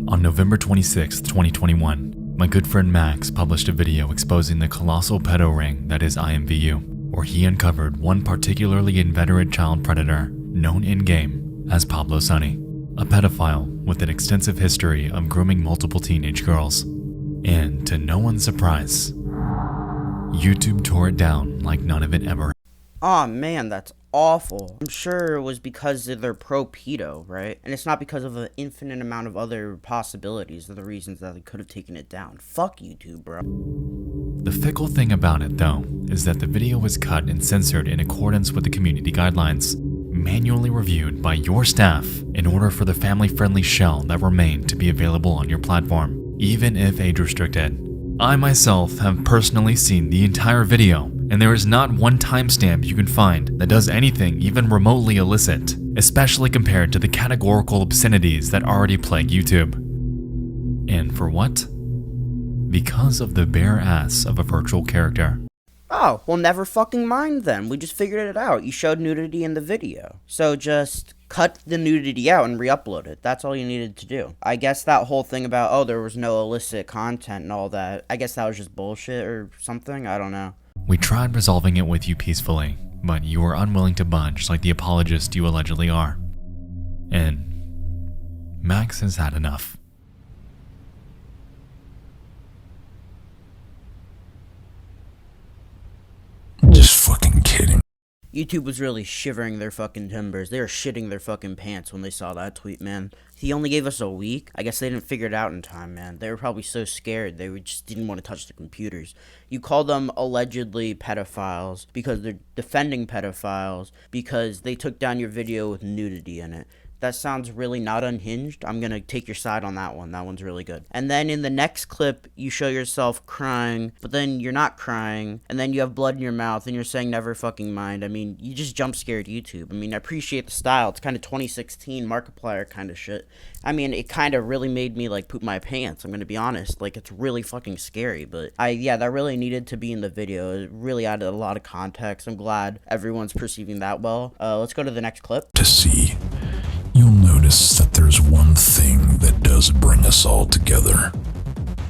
On November 26, 2021, my good friend Max published a video exposing the colossal pedo ring that is IMVU, where he uncovered one particularly inveterate child predator known in-game as Pablo Sonny, a pedophile with an extensive history of grooming multiple teenage girls. And to no one's surprise, YouTube tore it down like none of it ever. Aw, man, that's awful. I'm sure it was because they're pro-pedo, right? And it's not because of an infinite amount of other possibilities or the reasons that they could have taken it down. Fuck YouTube, bro. The fickle thing about it, though, is that the video was cut and censored in accordance with the community guidelines, manually reviewed by your staff in order for the family-friendly shell that remained to be available on your platform, even if age-restricted. I myself have personally seen the entire video, and there is not one timestamp you can find that does anything even remotely illicit, especially compared to the categorical obscenities that already plague YouTube. And for what? Because of the bare ass of a virtual character. Oh, well, never fucking mind then. We just figured it out. You showed nudity in the video. So just cut the nudity out and re-upload it. That's all you needed to do. I guess that whole thing about, oh, there was no illicit content and all that, I guess that was just bullshit or something. I don't know. We tried resolving it with you peacefully, but you were unwilling to budge like the apologist you allegedly are. And Max has had enough. Just fucking kidding. YouTube was really shivering their fucking timbers. They were shitting their fucking pants when they saw that tweet, man. He only gave us a week. I guess they didn't figure it out in time, man. They were probably so scared. They just didn't want to touch the computers. You call them allegedly pedophiles because they're defending pedophiles because they took down your video with nudity in it. That sounds really not unhinged. I'm gonna take your side on that one. That one's really good. And then in the next clip, you show yourself crying, but then you're not crying, and then you have blood in your mouth, and you're saying never fucking mind. I mean, you just jump scared YouTube. I mean, I appreciate the style. It's kind of 2016 Markiplier kind of shit. I mean, it kind of really made me, like, poop my pants. I'm gonna be honest. Like, it's really fucking scary, but yeah, that really needed to be in the video. It really added a lot of context. I'm glad everyone's perceiving that well. Let's go to the next clip. To see. You'll notice that there's one thing that does bring us all together.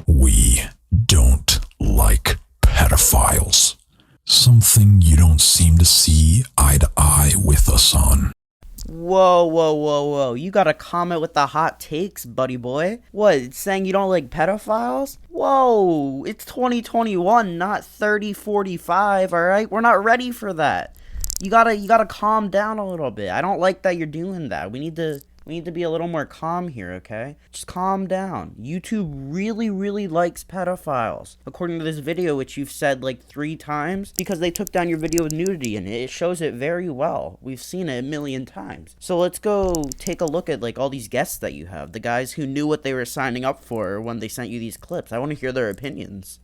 We don't like pedophiles. Something you don't seem to see eye to eye with us on. Whoa, whoa, whoa, whoa. You got a comment with the hot takes, buddy boy. What, it's saying you don't like pedophiles? Whoa, it's 2021, not 3045, alright? We're not ready for that. You gotta calm down a little bit. I don't like that you're doing that. We need to be a little more calm here, okay? Just calm down. YouTube really, really likes pedophiles. According to this video, which you've said like 3 times, because they took down your video with nudity in it. It shows it very well. We've seen it a million times. So let's go take a look at like all these guests that you have. The guys who knew what they were signing up for when they sent you these clips. I want to hear their opinions.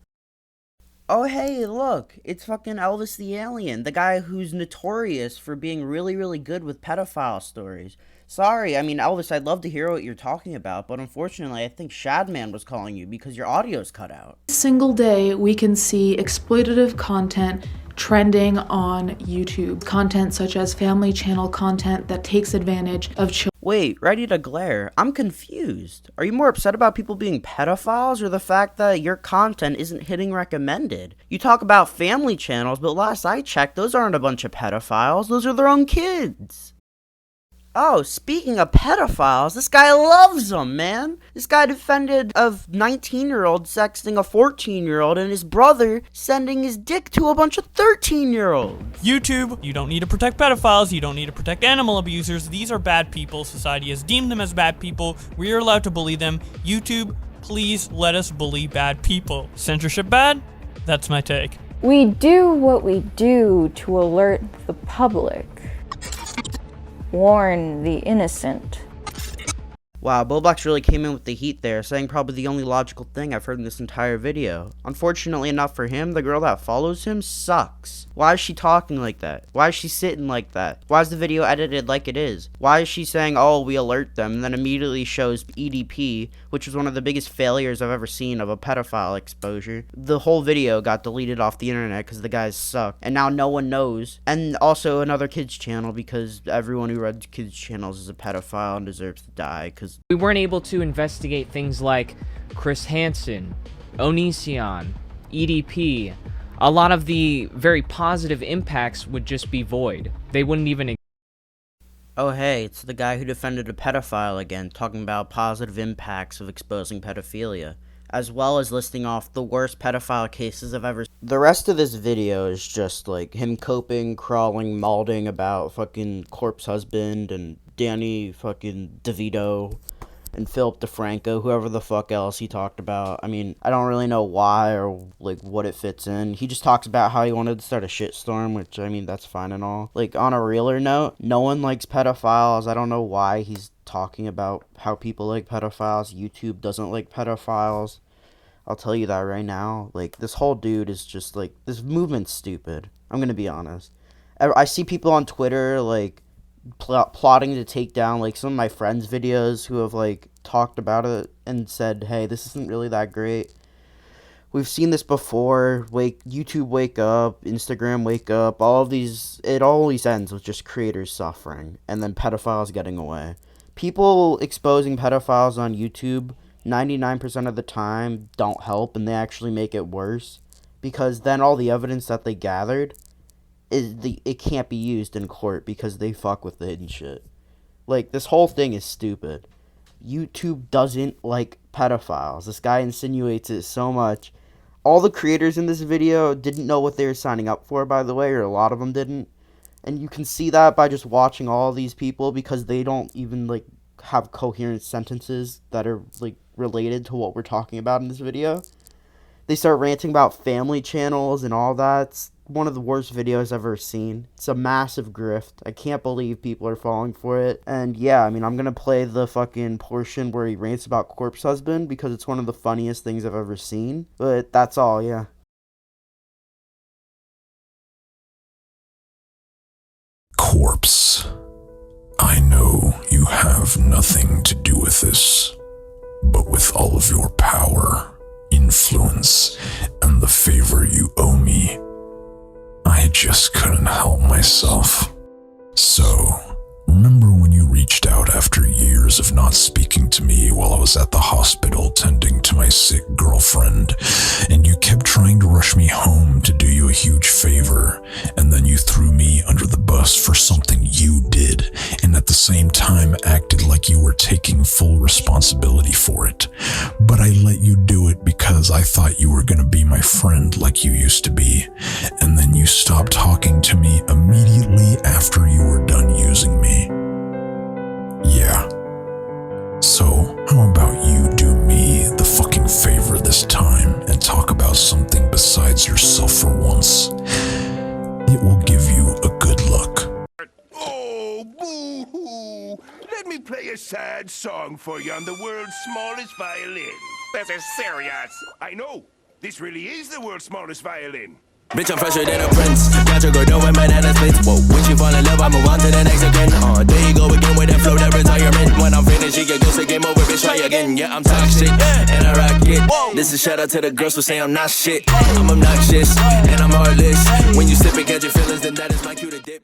Oh, hey, look, it's fucking Elvis the Alien, the guy who's notorious for being really, really good with pedophile stories. Sorry, I mean, Elvis, I'd love to hear what you're talking about, but unfortunately, I think Shadman was calling you because your audio's cut out. Single day, we can see exploitative content trending on YouTube. Content such as family channel content that takes advantage of children. Wait, ready to glare. I'm confused. Are you more upset about people being pedophiles or the fact that your content isn't hitting recommended? You talk about family channels, but last I checked, those aren't a bunch of pedophiles. Those are their own kids. Oh, speaking of pedophiles, this guy loves them, man. This guy defended a 19-year-old sexting a 14-year-old and his brother sending his dick to a bunch of 13-year-olds. YouTube, you don't need to protect pedophiles, you don't need to protect animal abusers. These are bad people. Society has deemed them as bad people. We are allowed to bully them. YouTube, please let us bully bad people. Censorship bad? That's my take. We do what we do to alert the public. Warn the innocent. Wow, Boblox really came in with the heat there, saying probably the only logical thing I've heard in this entire video. Unfortunately enough for him, the girl that follows him sucks. Why is she talking like that? Why is she sitting like that? Why is the video edited like it is? Why is she saying, oh, we alert them, and then immediately shows EDP, which was one of the biggest failures I've ever seen of a pedophile exposure. The whole video got deleted off the internet because the guys suck, and now no one knows. And also another kids channel because everyone who runs kids channels is a pedophile and deserves to die because because We weren't able to investigate things like Chris Hansen, Onision, EDP. A lot of the very positive impacts would just be void. They wouldn't even. oh hey, it's the guy who defended a pedophile again, talking about positive impacts of exposing pedophilia, as well as listing off the worst pedophile cases I've ever seen. The rest of this video is just like him coping, crawling, malding about fucking Corpse Husband and Danny fucking DeVito and Philip DeFranco, whoever the fuck else he talked about. I mean, I don't really know why or, like, what it fits in. He just talks about how he wanted to start a shitstorm, which, I mean, that's fine and all. Like, on a realer note, no one likes pedophiles. I don't know why he's talking about how people like pedophiles. YouTube doesn't like pedophiles. I'll tell you that right now. Like, this whole dude is just, like, this movement's stupid. I'm gonna be honest. I see people on Twitter, like, plotting to take down, like, some of my friends' videos who have, like, talked about it and said, hey, this isn't really that great. We've seen this before. YouTube wake up, Instagram wake up, it always ends with just creators suffering and then pedophiles getting away. People exposing pedophiles on YouTube 99% of the time don't help, and they actually make it worse, because then all the evidence that they gathered it can't be used in court because they fuck with it and shit. Like, this whole thing is stupid. YouTube doesn't like pedophiles. This guy insinuates it so much. All the creators in this video didn't know what they were signing up for, by the way, or a lot of them didn't. And you can see that by just watching all these people, because they don't even, like, have coherent sentences that are, like, related to what we're talking about in this video. They start ranting about family channels and all that. It's one of the worst videos I've ever seen. It's a massive grift. I can't believe people are falling for it. And yeah, I mean, I'm gonna play the fucking portion where he rants about Corpse Husband because it's one of the funniest things I've ever seen. But that's all, yeah. Corpse, I know you have nothing to do with this, but with all of your power, influence, and the favor you owe me, I just couldn't help myself. So, remember when you reached out after years of not speaking to me while I was at the hospital tending to my sick girlfriend, and you kept trying to rush me home to do you a huge favor, and then you threw me under the bus for something you did, and at the same time acted like you were taking full responsibility for it. But I let you do it because I thought you were gonna be my friend like you used to be, and then you stopped talking to me immediately after you were done using me. Yeah. So, how about you do me the fucking favor this time and talk about something besides yourself for once? It will give you a good look. Oh, boo-hoo! Let me play a sad song for you on the world's smallest violin. This is serious. I know. This really is the world's smallest violin. Bitch, I'm fresher than a prince. Got your girl doing banana splits. Whoa, when she fall in love, I move on to the next again. There you go again with that flow, that retirement. When I'm finished, you get go say game over, bitch, try again. Yeah, I'm toxic, and I rock it. This is shout out to the girls who say I'm not shit. I'm obnoxious, and I'm heartless. When you sip and catch your feelings, then that is my cue to dip.